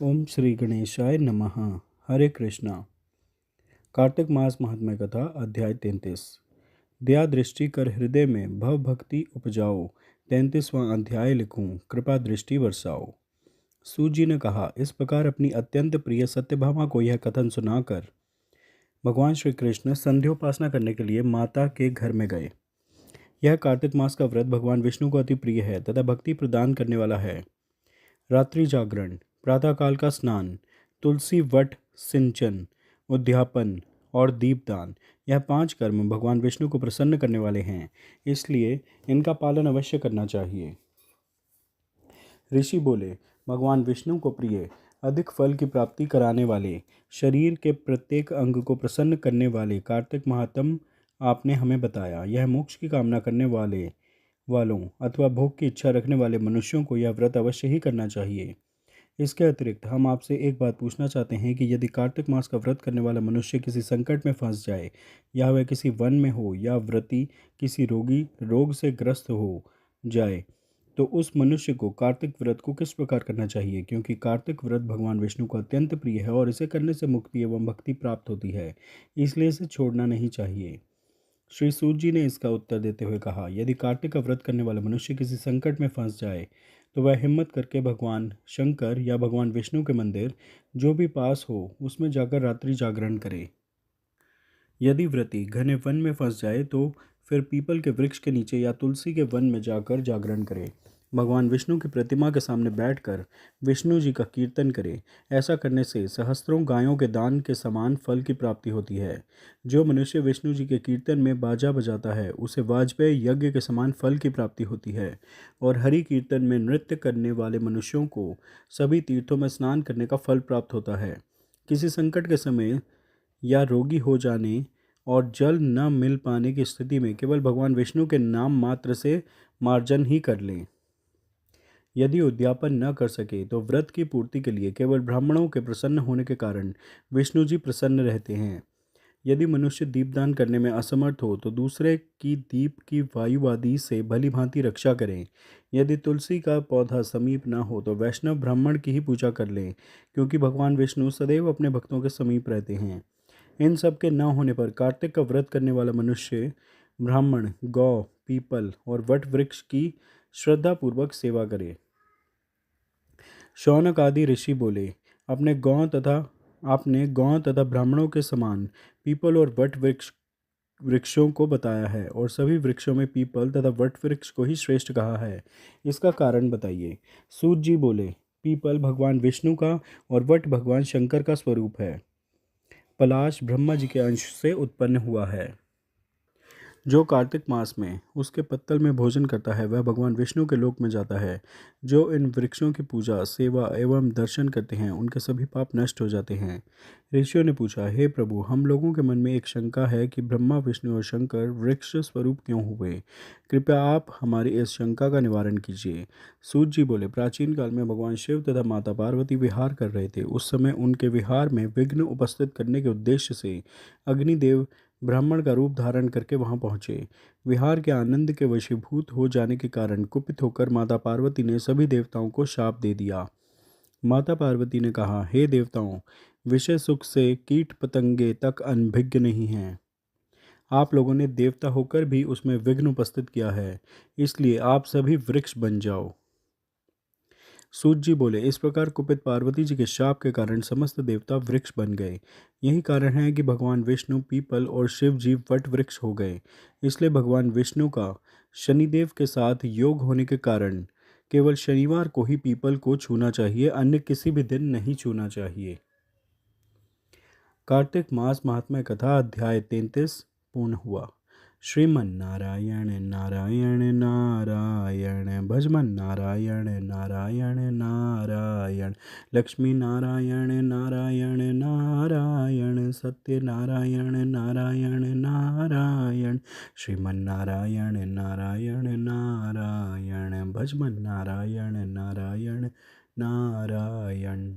ओम श्री गणेशाय नमः। हरे कृष्णा। कार्तिक मास महात्म्य कथा अध्याय 33। दया दृष्टि कर हृदय में भव भक्ति उपजाओ। 33वां अध्याय लिखूं, कृपा दृष्टि बरसाओ। सूत जी ने कहा, इस प्रकार अपनी अत्यंत प्रिय सत्यभामा को यह कथन सुनाकर भगवान श्री कृष्ण संध्योपासना करने के लिए माता के घर में गए। यह कार्तिक मास का व्रत भगवान विष्णु को अति प्रिय है तथा भक्ति प्रदान करने वाला है। रात्रि जागरण, प्रातःकाल का स्नान, तुलसी वट सिंचन, उद्यापन और दीपदान, यह 5 कर्म भगवान विष्णु को प्रसन्न करने वाले हैं, इसलिए इनका पालन अवश्य करना चाहिए। ऋषि बोले, भगवान विष्णु को प्रिय, अधिक फल की प्राप्ति कराने वाले, शरीर के प्रत्येक अंग को प्रसन्न करने वाले कार्तिक महात्म आपने हमें बताया। यह मोक्ष की कामना करने वालों अथवा भोग की इच्छा रखने वाले मनुष्यों को यह व्रत अवश्य ही करना चाहिए। इसके अतिरिक्त हम आपसे एक बात पूछना चाहते हैं कि यदि कार्तिक मास का व्रत करने वाला मनुष्य किसी संकट में फंस जाए, या वह किसी वन में हो, या व्रती किसी रोग से ग्रस्त हो जाए, तो उस मनुष्य को कार्तिक व्रत को किस प्रकार करना चाहिए, क्योंकि कार्तिक व्रत भगवान विष्णु को अत्यंत प्रिय है और इसे करने से मुक्ति एवं भक्ति प्राप्त होती है, इसलिए इसे छोड़ना नहीं चाहिए। श्री सूत जी ने इसका उत्तर देते हुए कहा, यदि कार्तिक का व्रत करने वाला मनुष्य किसी संकट में फंस जाए तो वह हिम्मत करके भगवान शंकर या भगवान विष्णु के मंदिर जो भी पास हो उसमें जाकर रात्रि जागरण करे। यदि व्रती घने वन में फंस जाए तो फिर पीपल के वृक्ष के नीचे या तुलसी के वन में जाकर जागरण करे। भगवान विष्णु की प्रतिमा के सामने बैठकर विष्णु जी का कीर्तन करे। ऐसा करने से सहस्त्रों गायों के दान के समान फल की प्राप्ति होती है। जो मनुष्य विष्णु जी के कीर्तन में बाजा बजाता है उसे वाजपेय यज्ञ के समान फल की प्राप्ति होती है, और हरि कीर्तन में नृत्य करने वाले मनुष्यों को सभी तीर्थों में स्नान करने का फल प्राप्त होता है। किसी संकट के समय या रोगी हो जाने और जल न मिल पाने की स्थिति में केवल भगवान विष्णु के नाम मात्र से मार्जन ही कर लें। यदि उद्यापन न कर सके तो व्रत की पूर्ति के लिए केवल ब्राह्मणों के प्रसन्न होने के कारण विष्णु जी प्रसन्न रहते हैं। यदि मनुष्य दीपदान करने में असमर्थ हो तो दूसरे की दीप की वायुवादी से भली भांति रक्षा करें। यदि तुलसी का पौधा समीप न हो तो वैष्णव ब्राह्मण की ही पूजा कर लें, क्योंकि भगवान विष्णु सदैव अपने भक्तों के समीप रहते हैं। इन सब के न होने पर कार्तिक का व्रत करने वाला मनुष्य ब्राह्मण, गौ, पीपल और वट वृक्ष की श्रद्धापूर्वक सेवा करे। शौनक आदि ऋषि बोले, आपने गौ तथा ब्राह्मणों के समान पीपल और वट वृक्षों को बताया है, और सभी वृक्षों में पीपल तथा वट वृक्ष को ही श्रेष्ठ कहा है। इसका कारण बताइए। सूत जी बोले, पीपल भगवान विष्णु का और वट भगवान शंकर का स्वरूप है। पलाश ब्रह्मा जी के अंश से उत्पन्न हुआ है। जो कार्तिक मास में उसके पत्तल में भोजन करता है वह भगवान विष्णु के लोक में जाता है। जो इन वृक्षों की पूजा, सेवा एवं दर्शन करते हैं उनके सभी पाप नष्ट हो जाते हैं। ऋषियों ने पूछा, हे प्रभु, हम लोगों के मन में एक शंका है कि ब्रह्मा, विष्णु और शंकर वृक्ष स्वरूप क्यों हुए। कृपया आप हमारी इस शंका का निवारण कीजिए। सूत जी बोले, प्राचीन काल में भगवान शिव तथा माता पार्वती विहार कर रहे थे। उस समय उनके विहार में विघ्न उपस्थित करने के उद्देश्य से अग्निदेव ब्राह्मण का रूप धारण करके वहां पहुंचे। विहार के आनंद के वशीभूत हो जाने के कारण कुपित होकर माता पार्वती ने सभी देवताओं को शाप दे दिया। माता पार्वती ने कहा, हे देवताओं, विषय सुख से कीट पतंगे तक अनभिज्ञ नहीं हैं। आप लोगों ने देवता होकर भी उसमें विघ्न उपस्थित किया है, इसलिए आप सभी वृक्ष बन जाओ। सूत जी बोले, इस प्रकार कुपित पार्वती जी के शाप के कारण समस्त देवता वृक्ष बन गए। यही कारण है कि भगवान विष्णु पीपल और शिव जी वट वृक्ष हो गए। इसलिए भगवान विष्णु का शनिदेव के साथ योग होने के कारण केवल शनिवार को ही पीपल को छूना चाहिए, अन्य किसी भी दिन नहीं छूना चाहिए। कार्तिक मास महात्म्य कथा अध्याय 33 पूर्ण हुआ। श्रीमन नारायण नारायण नारायण, भजमन नारायण नारायण नारायण, लक्ष्मी नारायण नारायण नारायण, सत्य नारायण नारायण नारायण, श्रीमन नारायण नारायण नारायण, भजमन नारायण नारायण नारायण।